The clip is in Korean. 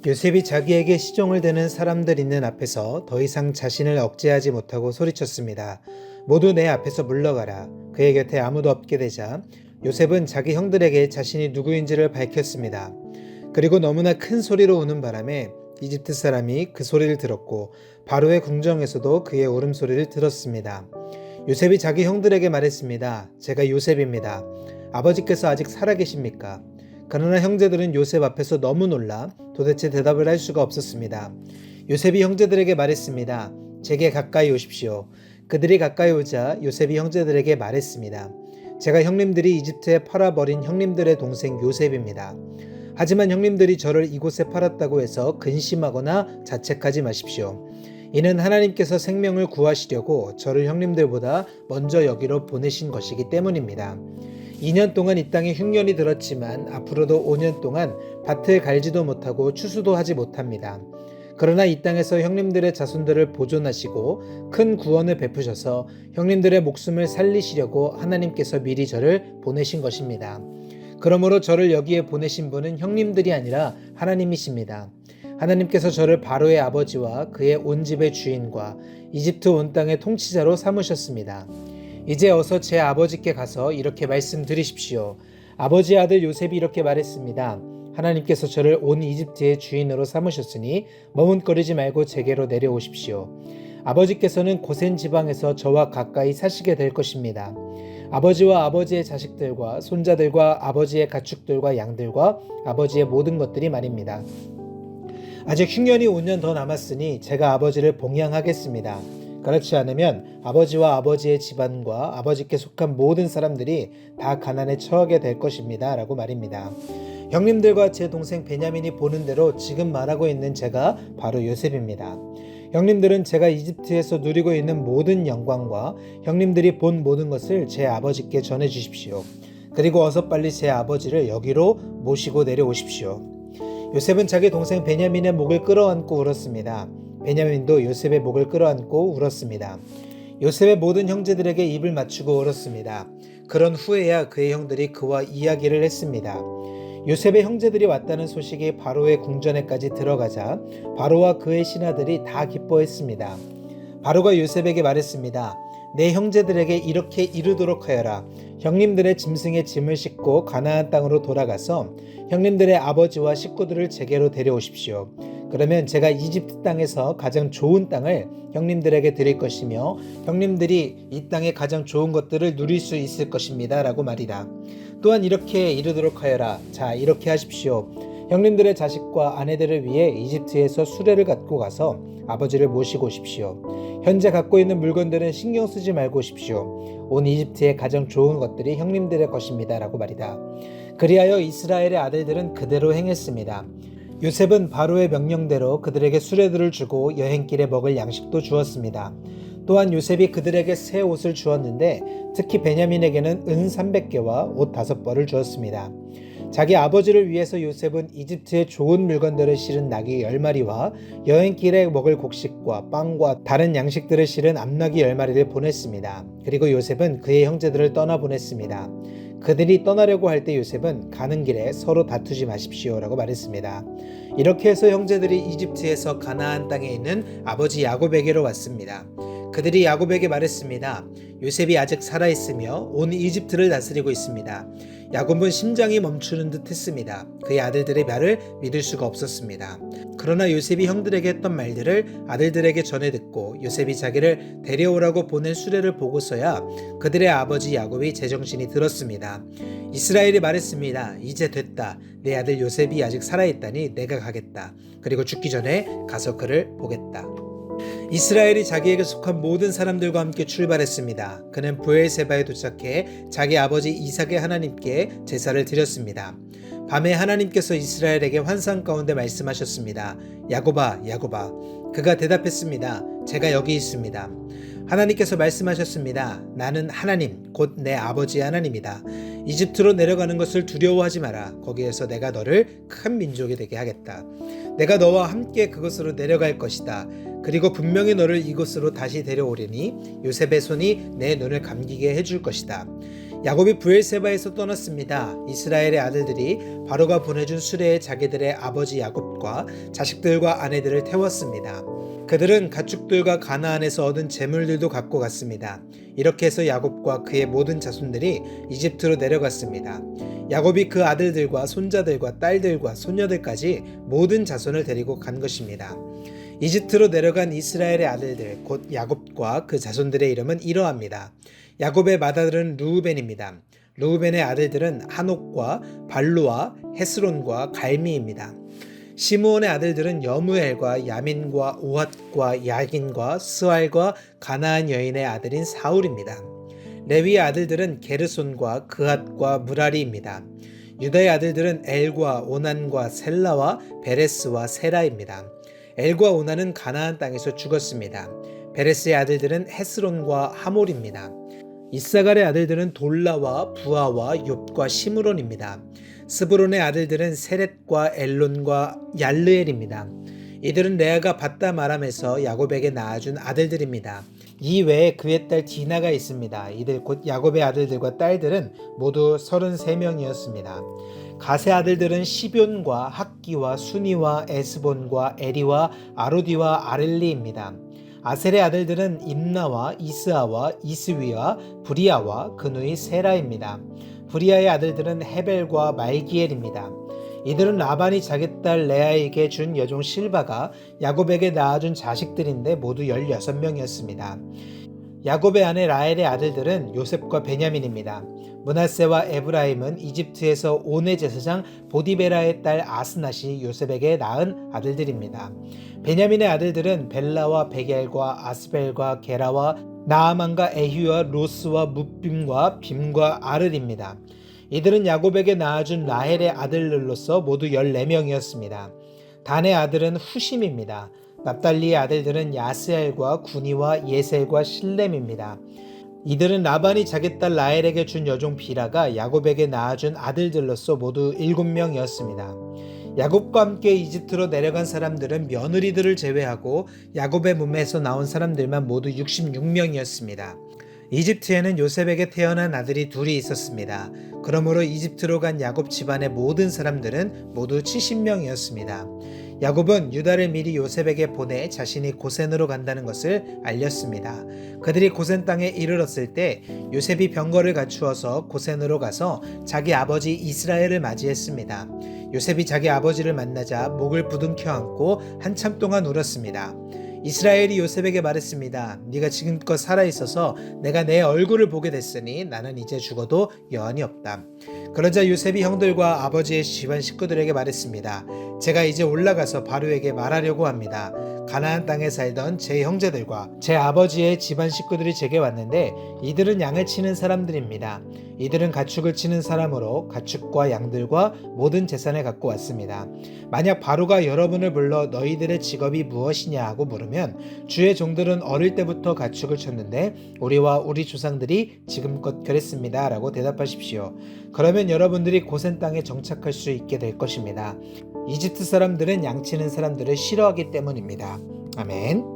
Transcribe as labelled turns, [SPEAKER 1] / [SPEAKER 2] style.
[SPEAKER 1] 요셉이 자기에게 시종을 대는 사람들 있는 앞에서 더 이상 자신을 억제하지 못하고 소리쳤습니다. 모두 내 앞에서 물러가라. 그의 곁에 아무도 없게 되자 요셉은 자기 형들에게 자신이 누구인지를 밝혔습니다. 그리고 너무나 큰 소리로 우는 바람에 이집트 사람이 그 소리를 들었고 바로의 궁정에서도 그의 울음소리를 들었습니다. 요셉이 자기 형들에게 말했습니다. 제가 요셉입니다. 아버지께서 아직 살아계십니까? 그러나 형제들은 요셉 앞에서 너무 놀라 도대체 대답을 할 수가 없었습니다. 요셉이 형제들에게 말했습니다. 제게 가까이 오십시오. 그들이 가까이 오자 요셉이 형제들에게 말했습니다. 제가 형님들이 이집트에 팔아버린 형님들의 동생 요셉입니다. 하지만 형님들이 저를 이곳에 팔았다고 해서 근심하거나 자책하지 마십시오. 이는 하나님께서 생명을 구하시려고 저를 형님들보다 먼저 여기로 보내신 것이기 때문입니다. 2년 동안 이 땅에 흉년이 들었지만 앞으로도 5년 동안 밭을 갈지도 못하고 추수도 하지 못합니다. 그러나 이 땅에서 형님들의 자손들을 보존하시고 큰 구원을 베푸셔서 형님들의 목숨을 살리시려고 하나님께서 미리 저를 보내신 것입니다. 그러므로 저를 여기에 보내신 분은 형님들이 아니라 하나님이십니다. 하나님께서 저를 바로의 아버지와 그의 온 집의 주인과 이집트 온 땅의 통치자로 삼으셨습니다. 이제 어서 제 아버지께 가서 이렇게 말씀드리십시오. 아버지의 아들 요셉이 이렇게 말했습니다. 하나님께서 저를 온 이집트의 주인으로 삼으셨으니 머뭇거리지 말고 제게로 내려오십시오. 아버지께서는 고센 지방에서 저와 가까이 사시게 될 것입니다. 아버지와 아버지의 자식들과 손자들과 아버지의 가축들과 양들과 아버지의 모든 것들이 말입니다. 아직 흉년이 5년 더 남았으니 제가 아버지를 봉양하겠습니다. 그렇지 않으면 아버지와 아버지의 집안과 아버지께 속한 모든 사람들이 다 가난에 처하게 될 것입니다. 라고 말입니다. 형님들과 제 동생 베냐민이 보는 대로 지금 말하고 있는 제가 바로 요셉입니다. 형님들은 제가 이집트에서 누리고 있는 모든 영광과 형님들이 본 모든 것을 제 아버지께 전해 주십시오. 그리고 어서 빨리 제 아버지를 여기로 모시고 내려오십시오. 요셉은 자기 동생 베냐민의 목을 끌어안고 울었습니다. 베냐민도 요셉의 목을 끌어안고 울었습니다. 요셉의 모든 형제들에게 입을 맞추고 울었습니다. 그런 후에야 그의 형들이 그와 이야기를 했습니다. 요셉의 형제들이 왔다는 소식이 바로의 궁전에까지 들어가자 바로와 그의 신하들이 다 기뻐했습니다. 바로가 요셉에게 말했습니다. 내 형제들에게 이렇게 이르도록 하여라. 형님들의 짐승의 짐을 싣고 가나안 땅으로 돌아가서 형님들의 아버지와 식구들을 제게로 데려오십시오. 그러면 제가 이집트 땅에서 가장 좋은 땅을 형님들에게 드릴 것이며 형님들이 이 땅의 가장 좋은 것들을 누릴 수 있을 것입니다. 라고 말이다. 또한 이렇게 이르도록 하여라. 자, 이렇게 하십시오. 형님들의 자식과 아내들을 위해 이집트에서 수레를 갖고 가서 아버지를 모시고 오십시오. 현재 갖고 있는 물건들은 신경 쓰지 말고 오십시오. 온 이집트의 가장 좋은 것들이 형님들의 것입니다. 라고 말이다. 그리하여 이스라엘의 아들들은 그대로 행했습니다. 요셉은 바로의 명령대로 그들에게 수레들을 주고 여행길에 먹을 양식도 주었습니다. 또한 요셉이 그들에게 새 옷을 주었는데 특히 베냐민에게는 은 300개와 옷 5벌을 주었습니다. 자기 아버지를 위해서 요셉은 이집트의 좋은 물건들을 실은 나귀 10마리와 여행길에 먹을 곡식과 빵과 다른 양식들을 실은 암나귀 10마리를 보냈습니다. 그리고 요셉은 그의 형제들을 떠나보냈습니다. 그들이 떠나려고 할 때 요셉은 가는 길에 서로 다투지 마십시오 라고 말했습니다. 이렇게 해서 형제들이 이집트에서 가나안 땅에 있는 아버지 야곱에게로 왔습니다. 그들이 야곱에게 말했습니다. 요셉이 아직 살아있으며 온 이집트를 다스리고 있습니다. 야곱은 심장이 멈추는 듯 했습니다. 그의 아들들의 말을 믿을 수가 없었습니다. 그러나 요셉이 형들에게 했던 말들을 아들들에게 전해 듣고 요셉이 자기를 데려오라고 보낸 수레를 보고서야 그들의 아버지 야곱이 제정신이 들었습니다. 이스라엘이 말했습니다. 이제 됐다. 내 아들 요셉이 아직 살아있다니 내가 가겠다. 그리고 죽기 전에 가서 그를 보겠다. 이스라엘이 자기에게 속한 모든 사람들과 함께 출발했습니다. 그는 브엘세바에 도착해 자기 아버지 이삭의 하나님께 제사를 드렸습니다. 밤에 하나님께서 이스라엘에게 환상 가운데 말씀하셨습니다. 야곱아, 야곱아. 그가 대답했습니다. 제가 여기 있습니다. 하나님께서 말씀하셨습니다. 나는 하나님, 곧 내 아버지의 하나님이다. 이집트로 내려가는 것을 두려워하지 마라. 거기에서 내가 너를 큰 민족이 되게 하겠다. 내가 너와 함께 그곳으로 내려갈 것이다. 그리고 분명히 너를 이곳으로 다시 데려오리니 요셉의 손이 내 눈을 감기게 해줄 것이다. 야곱이 브엘세바에서 떠났습니다. 이스라엘의 아들들이 바로가 보내준 수레에 자기들의 아버지 야곱과 자식들과 아내들을 태웠습니다. 그들은 가축들과 가나안에서 얻은 재물들도 갖고 갔습니다. 이렇게 해서 야곱과 그의 모든 자손들이 이집트로 내려갔습니다. 야곱이 그 아들들과 손자들과 딸들과 손녀들까지 모든 자손을 데리고 간 것입니다. 이집트로 내려간 이스라엘의 아들들 곧 야곱과 그 자손들의 이름은 이러합니다. 야곱의 맏아들은 르우벤입니다. 르우벤의 아들들은 한옥과 발루와 헤스론과 갈미입니다. 시므온의 아들들은 여무엘과 야민과 오핫과 야긴과 스왈과 가나안 여인의 아들인 사울입니다. 레위의 아들들은 게르손과 그핫과 무라리입니다. 유다의 아들들은 엘과 오난과 셀라와 베레스와 세라입니다. 엘과 오난은 가나안 땅에서 죽었습니다. 베레스의 아들들은 헤스론과 하몰입니다. 이사갈의 아들들은 돌라와 부아와 욥과 시므론입니다. 스브론의 아들들은 세렛과 엘론과 얄르엘입니다. 이들은 레아가 밧담 아람에서 야곱에게 낳아준 아들들입니다. 이 외에 그의 딸 디나가 있습니다. 이들 곧 야곱의 아들들과 딸들은 모두 33명이었습니다. 갓의 아들들은 시뵈과 학기와 수니와 에스본과 에리와 아로디와 아렐리입니다. 아셀의 아들들은 임나와 이스아와 이스위와 브리아와 그 누이 세라입니다. 브리아의 아들들은 헤벨과 말기엘입니다. 이들은 라반이 자기 딸 레아에게 준 여종 실바가 야곱에게 낳아준 자식들인데 모두 16명이었습니다. 야곱의 아내 라헬의 아들들은 요셉과 베냐민입니다. 므낫세와 에브라임은 이집트에서 온의 제사장 보디베라의 딸 아스낫이 요셉에게 낳은 아들들입니다. 베냐민의 아들들은 벨라와 베겔과 아스벨과 게라와 나아만과 에휴와 로스와 뭇빔과 빔과 아를입니다. 이들은 야곱에게 낳아준 라헬의 아들들로서 모두 14명이었습니다. 단의 아들은 후심입니다. 납달리의 아들들은 야스엘과 구니와 예셀과 실렘입니다. 이들은 라반이 자기 딸 라헬에게 준 여종 비라가 야곱에게 낳아준 아들들로서 모두 7명이었습니다. 야곱과 함께 이집트로 내려간 사람들은 며느리들을 제외하고 야곱의 몸에서 나온 사람들만 모두 66명이었습니다. 이집트에는 요셉에게 태어난 아들이 둘이 있었습니다. 그러므로 이집트로 간 야곱 집안의 모든 사람들은 모두 70명이었습니다. 야곱은 유다를 미리 요셉에게 보내 자신이 고센으로 간다는 것을 알렸습니다. 그들이 고센 땅에 이르렀을 때 요셉이 병거를 갖추어서 고센으로 가서 자기 아버지 이스라엘을 맞이했습니다. 요셉이 자기 아버지를 만나자 목을 부둥켜 안고 한참 동안 울었습니다. 이스라엘이 요셉에게 말했습니다. 네가 지금껏 살아있어서 내가 내 얼굴을 보게 됐으니 나는 이제 죽어도 여한이 없다. 그러자 요셉이 형들과 아버지의 집안 식구들에게 말했습니다. 제가 이제 올라가서 바로에게 말하려고 합니다. 가나안 땅에 살던 제 형제들과 제 아버지의 집안 식구들이 제게 왔는데 이들은 양을 치는 사람들입니다. 이들은 가축을 치는 사람으로 가축과 양들과 모든 재산을 갖고 왔습니다. 만약 바로가 여러분을 불러 너희들의 직업이 무엇이냐 하고 물으면 주의 종들은 어릴 때부터 가축을 쳤는데 우리와 우리 조상들이 지금껏 그랬습니다 라고 대답하십시오. 그러면 여러분들이 고센 땅에 정착할 수 있게 될 것입니다. 이집트 사람들은 양치는 사람들을 싫어하기 때문입니다. 아멘.